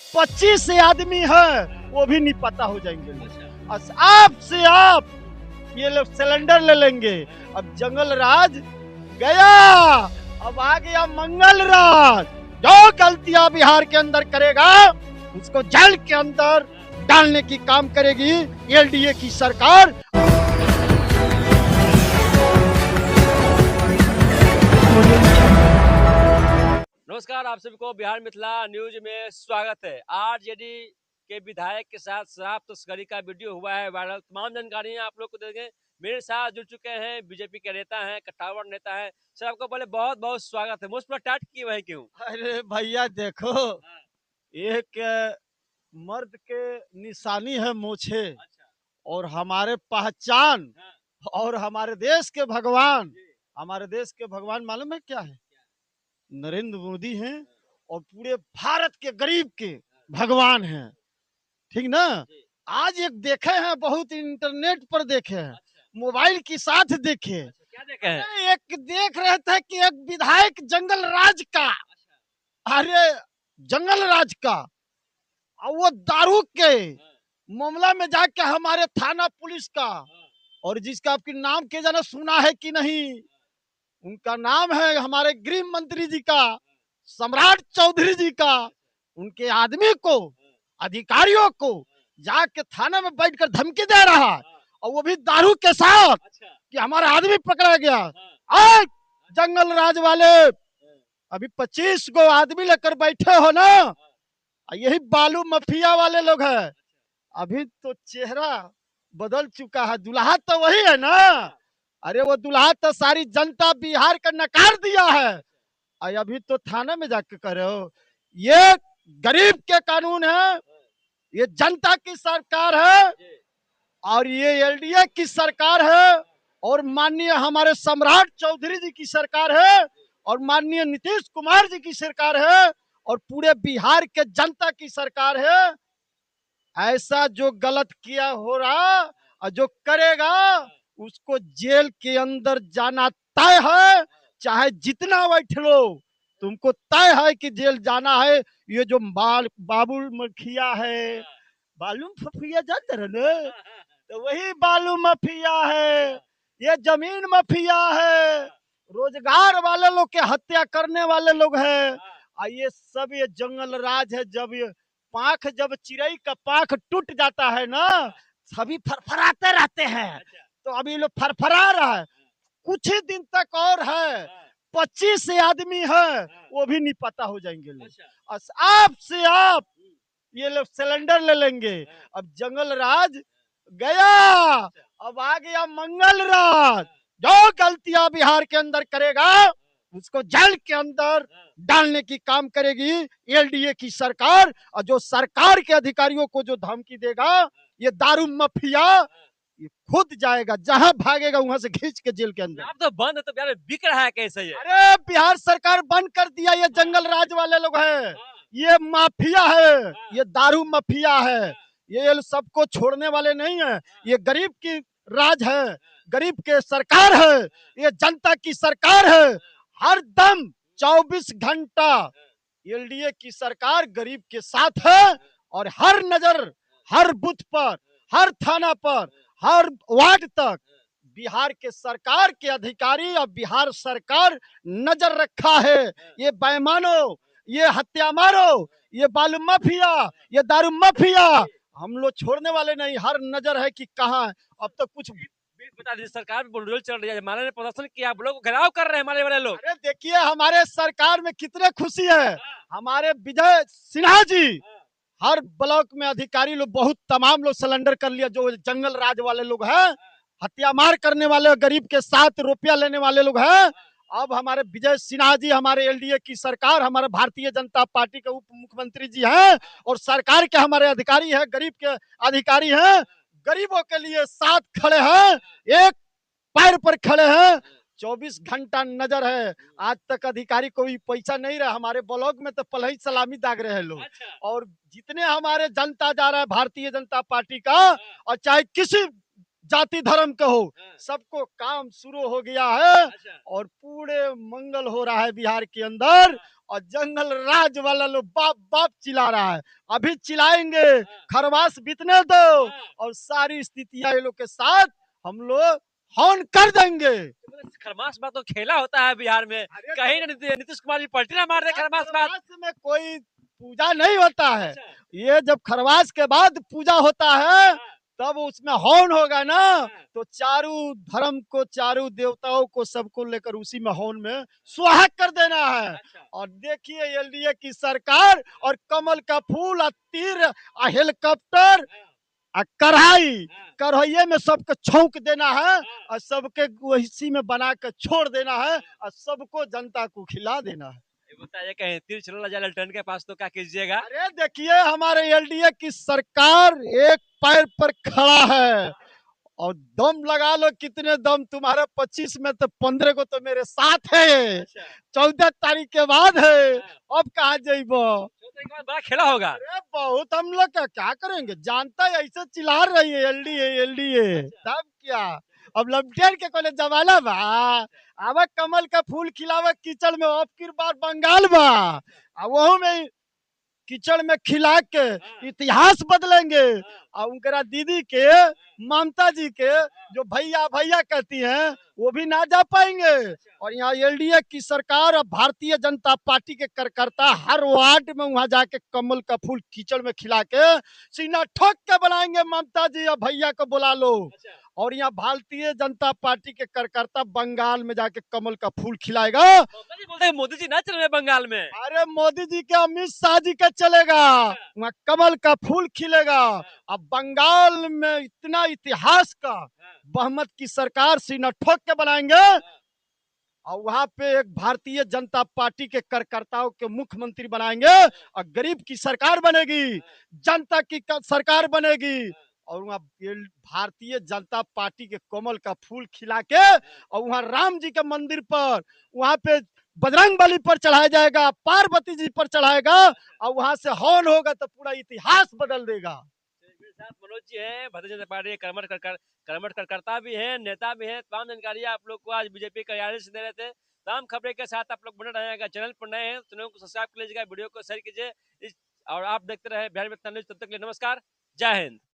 25 आदमी है वो भी नहीं पता हो जाएंगे। आप से आप ये लोग सिलेंडर ले लेंगे। अब जंगल राज गया, अब आ गया मंगल राज। जो गलतियां बिहार के अंदर करेगा उसको जेल के अंदर डालने की काम करेगी एलडीए की सरकार। नमस्कार, आप सभी को बिहार मिथिला न्यूज में स्वागत है। आरजेडी के विधायक के साथ शराब तस्करी का वीडियो हुआ है वायरल। तमाम जानकारियां आप लोग को देंगे। मेरे साथ जुड़ चुके हैं बीजेपी के नेता हैं, कट्टावर नेता हैं। सर, आपको पहले बहुत बहुत स्वागत है। मुझ पर टाट किए हुए क्यों? अरे भैया देखो, एक मर्द के निशानी है मूछे, और हमारे पहचान और हमारे देश के भगवान मालूम है क्या है? नरेंद्र मोदी हैं और पूरे भारत के गरीब के भगवान हैं, ठीक ना। आज एक देखे हैं, बहुत इंटरनेट पर देखे हैं, मोबाइल के साथ देखे। क्या देखे हैं? एक देख रहे थे कि एक विधायक जंगल राज का, अरे जंगल राज का, और वो दारू के मामला में जाके हमारे थाना पुलिस का, और जिसका आपके नाम के जाना सुना है कि नहीं, उनका नाम है हमारे गृह मंत्री जी का, सम्राट चौधरी जी का। उनके आदमी को, अधिकारियों को जाके थाना में बैठकर धमकी दे रहा है, और वो भी दारू के साथ, कि हमारा आदमी पकड़ा गया। आज जंगल राज वाले अभी 25 गो आदमी लेकर बैठे हो ना, यही बालू माफिया वाले लोग हैं। अभी तो चेहरा बदल चुका है, दुल्हा तो वही है ना। अरे वो दुल्हा तो सारी जनता बिहार का नकार दिया है, अभी तो थाना में जाके कह रहे हो। ये गरीब के कानून है, ये जनता की सरकार है, और ये एलडीए की सरकार है, और माननीय हमारे सम्राट चौधरी जी की सरकार है, और माननीय नीतीश कुमार जी की सरकार है, और पूरे बिहार के जनता की सरकार है। ऐसा जो गलत किया हो रहा और जो करेगा उसको जेल के अंदर जाना तय है, चाहे जितना बैठ लो, तुमको तय है कि जेल जाना है। ये जो बाबू मखिया है, बालू माफिया जानते रहे ना, तो वही बालू माफिया है, ये जमीन माफिया है, रोजगार वाले लोग के हत्या करने वाले लोग हैं। ये सब ये जंगल राज है। जब चिड़ई का पाख टूट जाता है ना, सभी फरफराते रहते हैं। तो अभी लोग फरफरा रहा है, कुछ ही दिन तक और है। 25 आदमी है वो भी नहीं पता हो जाएंगे लोग। आप से आप ये लोग सिलेंडर ले लेंगे। अब जंगल राज गया, अब आ गया मंगल राज। जो गलतियां बिहार के अंदर करेगा उसको जेल के अंदर डालने की काम करेगी एलडीए की सरकार। और जो सरकार के अधिकारियों को जो धमकी देगा, ये दारू माफिया, ये खुद जाएगा, जहां भागेगा वहां से खींच के जेल के अंदर। आप तो बंद है, तो बिहार में बिक रहा है कैसे ये? अरे बिहार सरकार बंद कर दिया, ये जंगल राज वाले लोग हैं, ये माफिया है, ये दारू माफिया है। ये सबको छोड़ने वाले नहीं है। ये गरीब की राज है, गरीब के सरकार है, ये जनता की सरकार है। हर दम 24 घंटा एलडीए की सरकार गरीब के साथ है, और हर नजर, हर बूथ पर, हर थाना पर, हर वार्ड तक बिहार के सरकार के अधिकारी और बिहार सरकार नजर रखा है। ये बेईमानों, ये हत्या मारो, ये बालू माफिया, ये दारू माफिया, हम लोग छोड़ने वाले नहीं। हर नजर है कि कहाँ है। अब तो कुछ बता दीजिए, सरकार में बुलडोजर चल रही है, हमारे ने प्रदर्शन किया, आप लोग को घेराव कर रहे हैं हमारे वाले लोग। अरे देखिए हमारे सरकार में कितने खुशी है। हमारे विजय सिन्हा जी हर ब्लॉक में अधिकारी लोग, बहुत तमाम लोग सिलेंडर कर लिया। जो जंगल राज वाले लोग हैं, हत्या मार करने वाले, गरीब के साथ रुपया लेने वाले लोग हैं, अब हमारे विजय सिन्हा जी, हमारे एलडीए की सरकार, हमारे भारतीय जनता पार्टी के उप मुख्यमंत्री जी हैं, और सरकार के हमारे अधिकारी हैं, गरीब के अधिकारी हैं, गरीबों के लिए साथ खड़े हैं, एक पैर पर खड़े हैं, 24 घंटा नजर है। आज तक अधिकारी कोई पैसा नहीं रहा। हमारे ब्लॉक में तो पहले ही सलामी दाग रहे हैं लोग। और जितने हमारे जनता जा रहा है भारतीय जनता पार्टी का, और चाहे किसी जाति धर्म का हो, सबको काम शुरू हो गया है, और पूरे मंगल हो रहा है बिहार के अंदर। और जंगल राज वाला लोग बाप बाप चिल्ला रहा है। अभी चिल्लाएंगे, खरवास बीतने दो और सारी स्थितियां ये लोग के साथ हम लोग हॉर्न कर देंगे। खरमास बात तो खेला होता है बिहार में, अरे कहीं ना नीतीश कुमार जी पलटी ना मार दे खरमास बात। खरवास में कोई पूजा नहीं होता है। अच्छा। ये जब खरवास के बाद पूजा होता है तब उसमें हवन होगा ना, तो चारों धर्म को, चारों देवताओं को, सबको लेकर उसी में हवन में सुहाग कर देना है। अच्छा। और देखिए एलडीए की सरकार और कमल का फूल और तीर और हेलीकॉप्टर और कढ़ाई, कढ़ाइये में सबको छौंक देना है और सबके इसी में बना के छोड़ देना है और सबको जनता को खिला देना है। ये बताइए कहीं तीर चला जाए लल्टन के पास तो क्या कीजिएगा? अरे देखिए हमारे एलडीए की सरकार एक पैर पर खड़ा है और दम लगा लो, कितने दम तुम्हारे 25 में तो 15 को तो मेरे साथ है, 14 तारीख के बाद है, अब कहाँ जाइबो। के बाद बड़ा खेला होगा। अरे बहुत, हम लोग का क्या करेंगे, जानता है ऐसे चिल्ला रही है एलडीए एलडीए, तब क्या। अब लमटेर के कोने जमाना बा, अब कमल का फूल खिलावे कीचड़ में, अब की बार बंगाल बा, अब वहू में कीचड़ में खिला के इतिहास बदलेंगे। और उनकरा दीदी के, ममता जी के जो भैया भैया कहती हैं वो भी ना जा पाएंगे। और यहाँ एलडीए की सरकार और भारतीय जनता पार्टी के कार्यकर्ता हर वार्ड में वहां जाके कमल का फूल कीचड़ में खिला के सीना ठोक के बनाएंगे, ममता जी और भैया को बुला लो। और यहाँ भारतीय जनता पार्टी के कार्यकर्ता बंगाल में जाके कमल का फूल खिलाएगा। बोलते हैं मोदी जी ना चल रहे बंगाल में। अरे मोदी जी के, अमित शाह जी का चलेगा, वहाँ कमल का फूल खिलेगा। अब बंगाल में इतना इतिहास का बहुमत की सरकार सीना ठोक के बनाएंगे और वहां पे एक भारतीय जनता पार्टी के कार्यकर्ताओं के मुख्यमंत्री बनाएंगे और गरीब की सरकार बनेगी, जनता की सरकार बनेगी। और वहाँ भारतीय जनता पार्टी के कमल का फूल खिला के और वहाँ राम जी के मंदिर पर, वहां पे बजरंग बली पर चढ़ाया जाएगा, पार्वती जी पर चढ़ाएगा और वहां से हवन होगा तो पूरा इतिहास बदल देगा। मेरे साथ मनोज जी हैं, भारतीय जनता पार्टी के कर्मठ कार्यकर्ता भी हैं, नेता भी हैं। तमाम जानकारी आप लोग को आज बीजेपी कार्यालय से दे रहे थे। तमाम खबरें के साथ आप लोग बने रहेगा। चैनल पर नए हैं चैनल को सब्सक्राइब कर लीजिएगा, वीडियो को शेयर कीजिए और आप देखते रहे बिहार में न्यूज। तब तक के लिए नमस्कार, जय हिंद।